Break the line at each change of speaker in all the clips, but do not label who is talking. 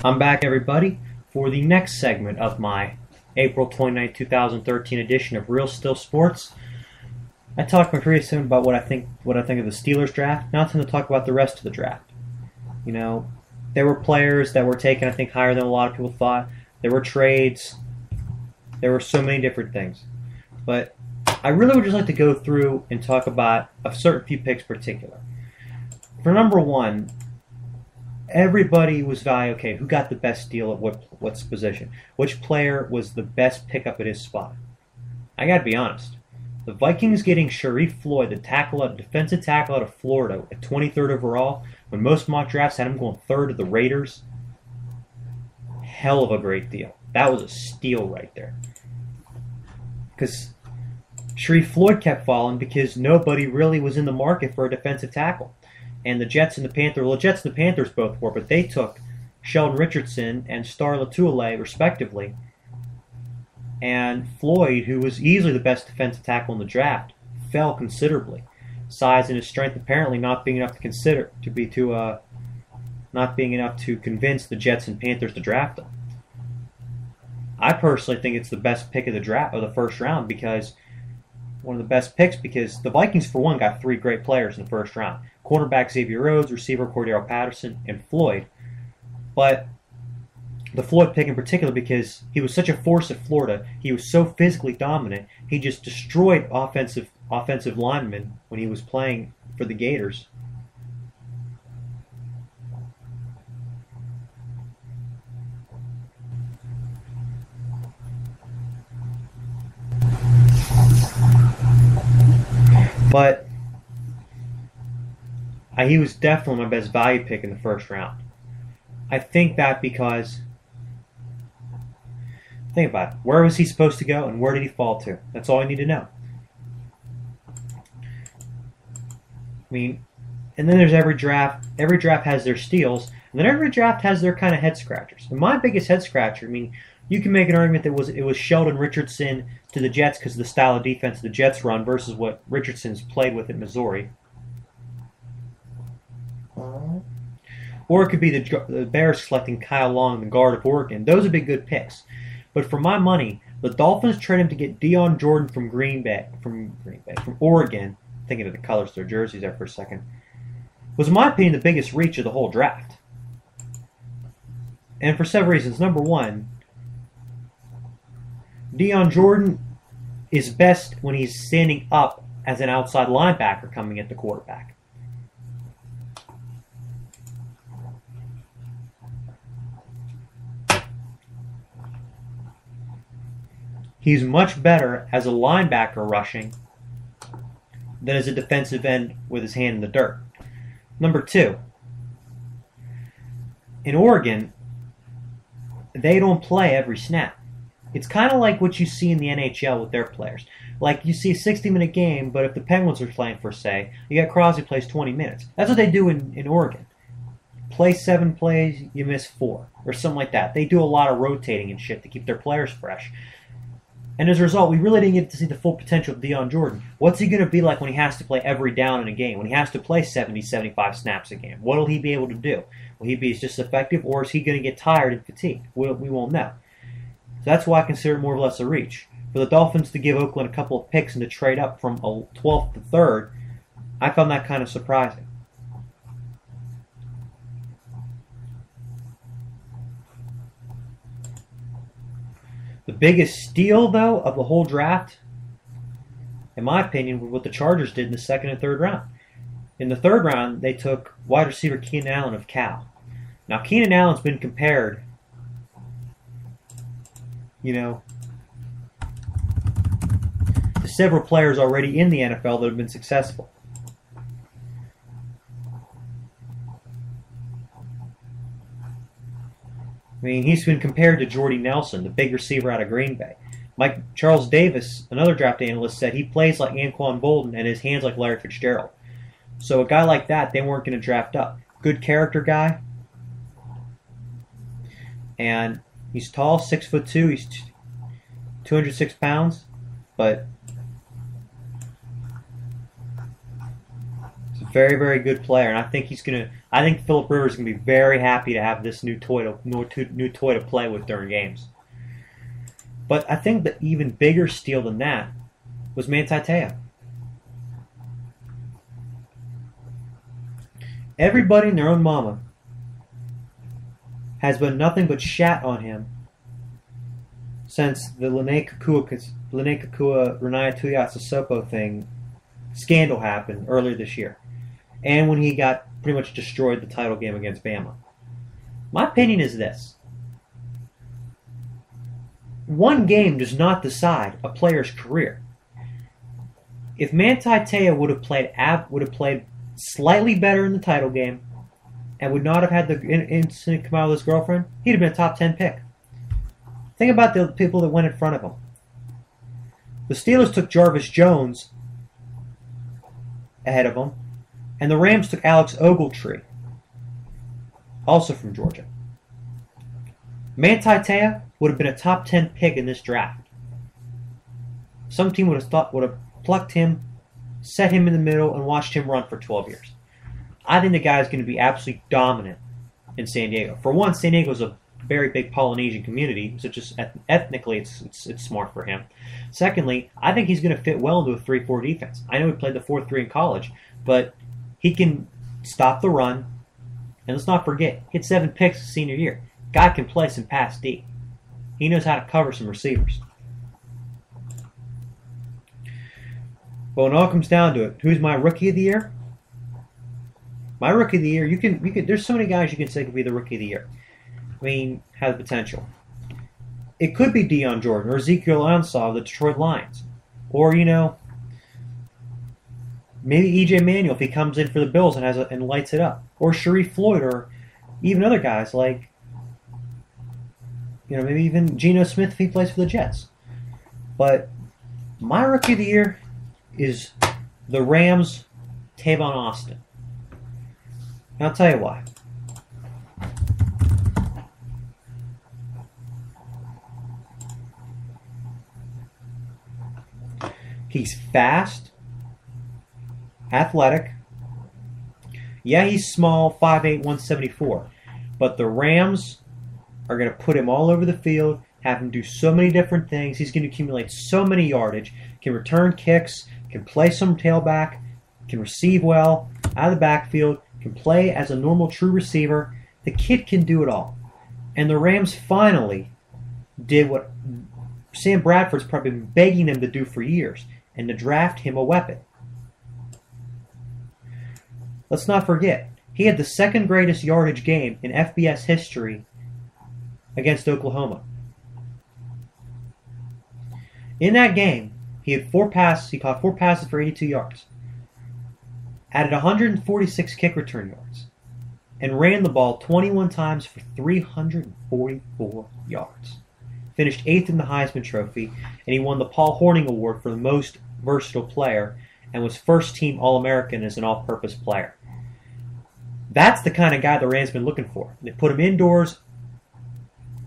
I'm back, everybody, for the next segment of my April 29, 2013 edition of Real Still Sports. I talked my previous segment about what I think of the Steelers draft. Now it's time to talk about the rest of the draft. You know, there were players that were taken, I think, higher than a lot of people thought. There were trades. There were so many different things. But I really would just like to go through and talk about a certain few picks in particular. For number one, everybody was valuing, okay, who got the best deal at what's position? Which player was the best pickup at his spot? I got to be honest. The Vikings getting Sharif Floyd, the defensive tackle out of Florida, at 23rd overall, when most mock drafts had him going third to the Raiders, hell of a great deal. That was a steal right there. Because Sharif Floyd kept falling because nobody really was in the market for a defensive tackle. And the Jets and the Panthers both were, but they took Sheldon Richardson and Star Latulippe, respectively. And Floyd, who was easily the best defensive tackle in the draft, fell considerably. Size and his strength apparently not being enough to convince the Jets and Panthers to draft him. I personally think it's the best pick of the first round, because one of the best picks, because the Vikings, for one, got three great players in the first round. Cornerback Xavier Rhodes, receiver Cordero Patterson, and Floyd. But the Floyd pick in particular, because he was such a force at Florida, he was so physically dominant, he just destroyed offensive linemen when he was playing for the Gators. But he was definitely my best value pick in the first round. I think that because, think about it, where was he supposed to go and where did he fall to? That's all I need to know. I mean, and then there's every draft. Every draft has their steals, and then every draft has their kind of head scratchers. And my biggest head scratcher, I mean, you can make an argument that it was Sheldon Richardson to the Jets because of the style of defense the Jets run versus what Richardson's played with at Missouri. Or it could be the Bears selecting Kyle Long, the guard of Oregon. Those would be good picks. But for my money, the Dolphins traded him to get Dion Jordan from Oregon. Thinking of the colors of their jerseys there for a second. Was, in my opinion, the biggest reach of the whole draft. And for several reasons. Number one, Dion Jordan is best when he's standing up as an outside linebacker coming at the quarterback. He's much better as a linebacker rushing than as a defensive end with his hand in the dirt. Number two, in Oregon, they don't play every snap. It's kind of like what you see in the NHL with their players. Like, you see a 60-minute game, but if the Penguins are playing for, say, you got Crosby plays 20 minutes. That's what they do in Oregon. Play 7 plays, you miss 4, or something like that. They do a lot of rotating and shit to keep their players fresh. And as a result, we really didn't get to see the full potential of Dion Jordan. What's he going to be like when he has to play every down in a game? When he has to play 70, 75 snaps a game? What will he be able to do? Will he be just effective, or is he going to get tired and fatigued? We won't know. So that's why I consider it more or less a reach. For the Dolphins to give Oakland a couple of picks and to trade up from a 12th to 3rd, I found that kind of surprising. The biggest steal, though, of the whole draft, in my opinion, was what the Chargers did in the 2nd and 3rd round. In the 3rd round, they took wide receiver Keenan Allen of Cal. Now, Keenan Allen's been compared, to several players already in the NFL that have been successful. I mean, he's been compared to Jordy Nelson, the big receiver out of Green Bay. Charles Davis, another draft analyst, said he plays like Anquan Bolden and his hands like Larry Fitzgerald. So a guy like that, they weren't going to draft up. Good character guy. And he's tall, 6'2". He's 206 pounds. But he's Very, very good player, and I think he's gonna. I think Phillip Rivers is gonna be very happy to have this new toy to play with during games. But I think the even bigger steal than that was Manti Te'o. Everybody and their own mama has been nothing but shat on him since the Lene Kakua Renaya Tuiasosopo thing scandal happened earlier this year, and when he got pretty much destroyed the title game against Bama. My opinion is this: one game does not decide a player's career. If Manti Te'o would have played slightly better in the title game and would not have had the incident come out with his girlfriend, he'd have been a top 10 pick. Think about the people that went in front of him. The Steelers took Jarvis Jones ahead of him, and the Rams took Alex Ogletree, also from Georgia. Manti Te'o would have been a top 10 pick in this draft. Some team would have plucked him, set him in the middle, and watched him run for 12 years. I think the guy is going to be absolutely dominant in San Diego. For one, San Diego is a very big Polynesian community, so just ethnically it's smart for him. Secondly, I think he's going to fit well into a 3-4 defense. I know he played the 4-3 in college, but he can stop the run, and let's not forget, he had 7 picks his senior year. Guy can play some pass deep. He knows how to cover some receivers. But when it all comes down to it, who's my rookie of the year? My rookie of the year, you can. There's so many guys you can say could be the rookie of the year. I mean, have the potential. It could be Deion Jordan or Ezekiel Ansah of the Detroit Lions, or maybe E.J. Manuel if he comes in for the Bills and lights it up, or Sharif Floyd, or even other guys like maybe even Geno Smith if he plays for the Jets. But my rookie of the year is the Rams' Tavon Austin. And I'll tell you why. He's fast, athletic. Yeah, he's small, 5'8", 174. But the Rams are going to put him all over the field, have him do so many different things. He's going to accumulate so many yardage, can return kicks, can play some tailback, can receive well out of the backfield, can play as a normal true receiver. The kid can do it all. And the Rams finally did what Sam Bradford's probably been begging them to do for years, and to draft him a weapon. Let's not forget, he had the second greatest yardage game in FBS history against Oklahoma. In that game, he had 4 passes. He caught 4 passes for 82 yards, added 146 kick return yards, and ran the ball 21 times for 344 yards. Finished 8th in the Heisman Trophy, and he won the Paul Hornung Award for the most versatile player and was first-team All-American as an all-purpose player. That's the kind of guy the Rams have been looking for. They put him indoors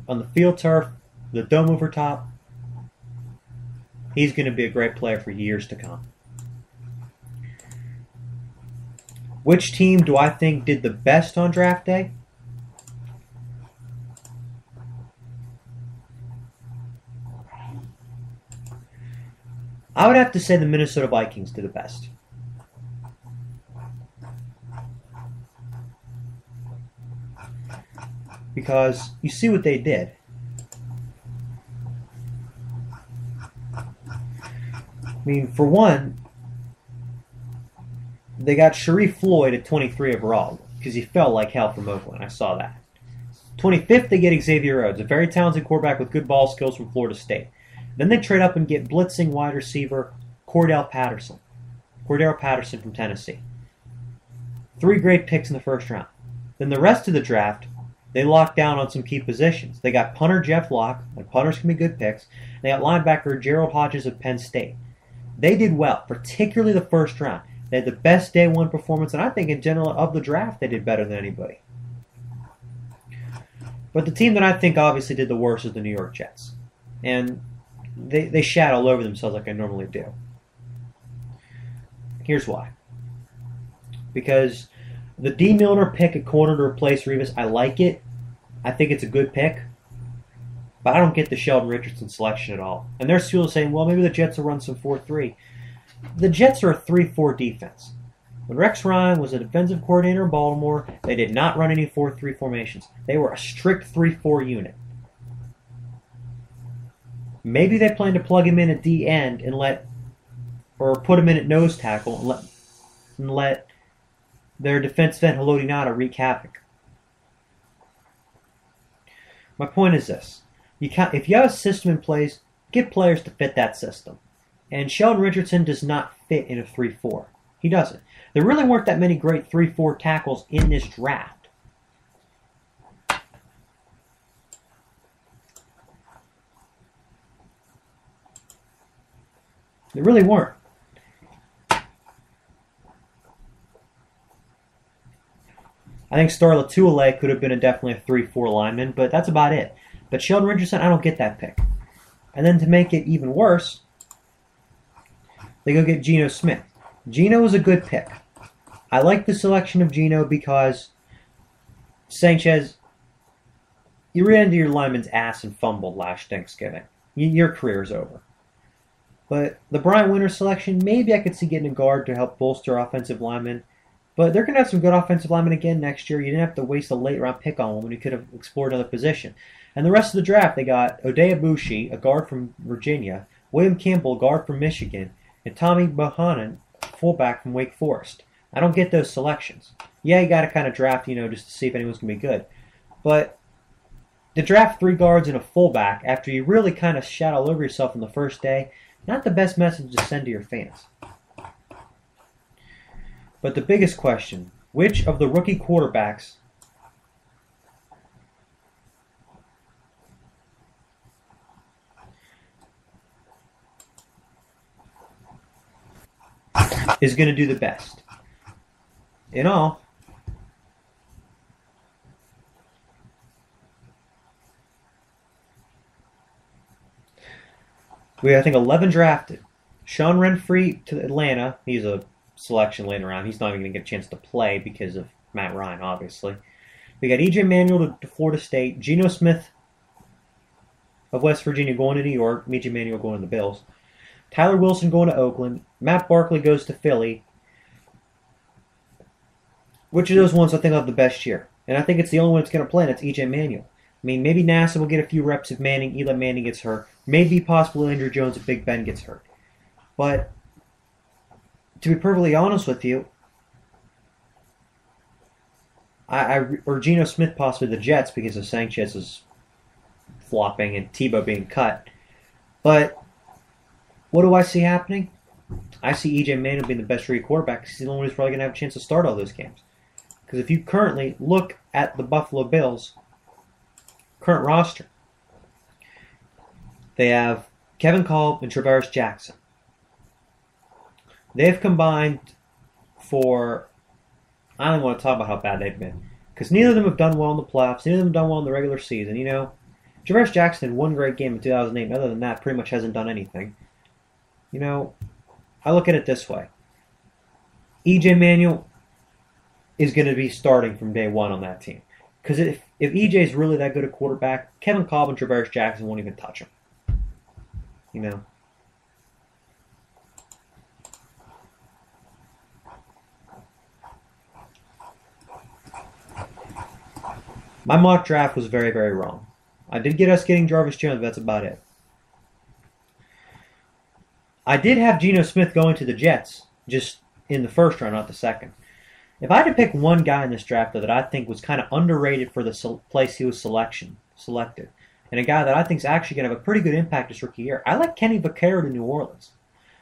on the field turf, the dome over top. He's going to be a great player for years to come. Which team do I think did the best on draft day? I would have to say the Minnesota Vikings did the best. Because you see what they did. I mean, for one, they got Sharif Floyd at 23 overall because he fell like hell from Oakland. I saw that. 25th, they get Xavier Rhodes, a very talented quarterback with good ball skills from Florida State. Then they trade up and get blitzing wide receiver Cordell Patterson from Tennessee. 3 great picks in the first round. Then the rest of the draft, they locked down on some key positions. They got punter Jeff Locke, and punters can be good picks. They got linebacker Gerald Hodges of Penn State. They did well, particularly the first round. They had the best day one performance, and I think in general of the draft they did better than anybody. But the team that I think obviously did the worst is the New York Jets. And they shat all over themselves like I normally do. Here's why. because the D. Milner pick at corner to replace Rivas, I like it. I think it's a good pick. But I don't get the Sheldon Richardson selection at all. And there's people saying, well, maybe the Jets will run some 4-3. The Jets are a 3-4 defense. When Rex Ryan was a defensive coordinator in Baltimore, they did not run any 4-3 formations. They were a strict 3-4 unit. Maybe they plan to plug him in at D end and put him in at nose tackle and let their defensive end Haloti Ngata wreak havoc. My point is this. If you have a system in place, get players to fit that system. And Sheldon Richardson does not fit in a 3-4. He doesn't. There really weren't that many great 3-4 tackles in this draft. There really weren't. I think Star Latuile could have been definitely a 3-4 lineman, but that's about it. But Sheldon Richardson, I don't get that pick. And then to make it even worse, they go get Geno Smith. Geno is a good pick. I like the selection of Geno because Sanchez, you ran into your lineman's ass and fumbled last Thanksgiving. Your career's over. But the Brian Winters selection, maybe I could see getting a guard to help bolster offensive linemen. But they're going to have some good offensive linemen again next year. You didn't have to waste a late-round pick on one when you could have explored another position. And the rest of the draft, they got Oday Abushi, a guard from Virginia, William Campbell, a guard from Michigan, and Tommy Bohannon, fullback from Wake Forest. I don't get those selections. Yeah, you got to kind of draft, just to see if anyone's going to be good. But to draft 3 guards and a fullback after you really kind of shat all over yourself on the first day, not the best message to send to your fans. But the biggest question, which of the rookie quarterbacks is going to do the best? In all, we have, I think, 11 drafted. Sean Renfree to Atlanta. He's a selection later on. He's not even going to get a chance to play because of Matt Ryan, obviously. We got E.J. Manuel to Florida State. Geno Smith of West Virginia going to New York. E.J. Manuel going to the Bills. Tyler Wilson going to Oakland. Matt Barkley goes to Philly. Which of those ones I think will have the best year? And I think it's the only one that's going to play, and that's E.J. Manuel. I mean, maybe NASA will get a few reps if Eli Manning gets hurt. Maybe possible Andrew Jones if Big Ben gets hurt. But to be perfectly honest with you, or Geno Smith possibly the Jets because of Sanchez's flopping and Tebow being cut. But what do I see happening? I see E.J. Manuel being the best rookie quarterback because he's the only one who's probably going to have a chance to start all those games. Because if you currently look at the Buffalo Bills' current roster, they have Kevin Kolb and Travaris Jackson. They've combined for, I don't even want to talk about how bad they've been, because neither of them have done well in the playoffs, neither of them have done well in the regular season. Travaris Jackson had one great game in 2008, and other than that, pretty much hasn't done anything. I look at it this way. E.J. Manuel is going to be starting from day one on that team. Because if E.J. is really that good a quarterback, Kevin Kolb and Travaris Jackson won't even touch him. My mock draft was very, very wrong. I did get us getting Jarvis Jones, but that's about it. I did have Geno Smith going to the Jets, just in the first round, not the second. If I had to pick one guy in this draft, though, that I think was kind of underrated for the place he was selected, and a guy that I think is actually going to have a pretty good impact his rookie year, I like Kenny Vaccaro to New Orleans.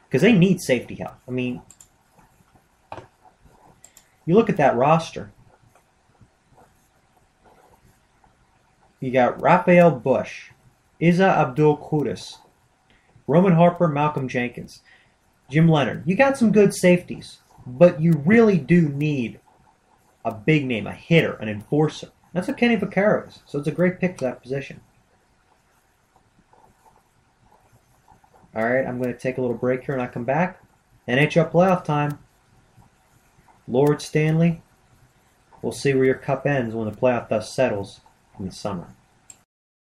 Because they need safety help. I mean, you look at that roster. You got Raphael Bush, Isa Abdul-Quddus, Roman Harper, Malcolm Jenkins, Jim Leonard. You got some good safeties, but you really do need a big name, a hitter, an enforcer. That's what Kenny Vaccaro is. So it's a great pick for that position. All right, I'm going to take a little break here and I come back. NHL playoff time. Lord Stanley, we'll see where your cup ends when the playoff dust settles in the summer.